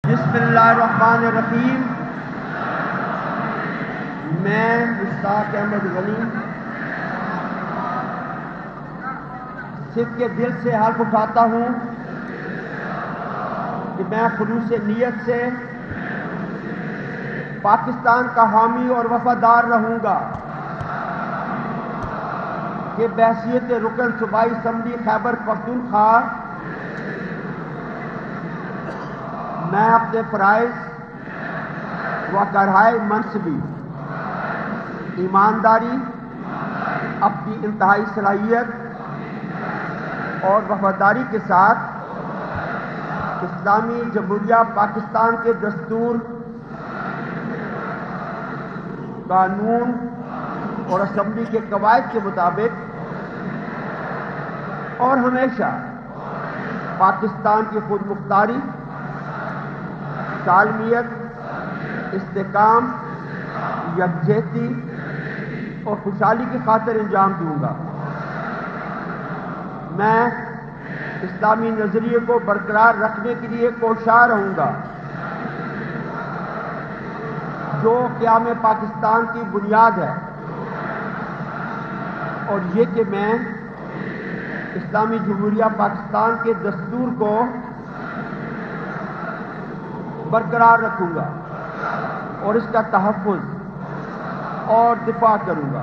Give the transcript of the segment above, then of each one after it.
بسم اللہ الرحمن الرحیم۔ میں مشتاق احمد غنی صدق کے دل سے حلف اٹھاتا ہوں کہ میں خلوص نیت سے پاکستان کا حامی اور وفادار رہوں گا کہ بحیثیت رکن صوبائی اسمبلی خیبر پختونخوا میں اپنے فرائض و کرۂ منصبی ایمانداری، اپنی انتہائی صلاحیت اور وفاداری کے ساتھ اسلامی جمہوریہ پاکستان کے دستور، قانون اور اسمبلی کے قواعد کے مطابق اور ہمیشہ پاکستان کی خود مختاری، سالمیت، استحکام، یکجہتی اور خوشحالی کی خاطر انجام دوں گا۔ میں اسلامی نظریے کو برقرار رکھنے کے لیے کوشاں رہوں گا جو قیام پاکستان کی بنیاد ہے، اور یہ کہ میں اسلامی جمہوریہ پاکستان کے دستور کو برقرار رکھوں گا اور اس کا تحفظ اور دفاع کروں گا۔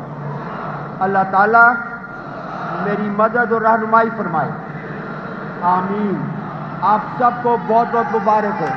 اللہ تعالیٰ میری مدد اور رہنمائی فرمائے، آمین۔ آپ سب کو بہت بہت مبارک ہو۔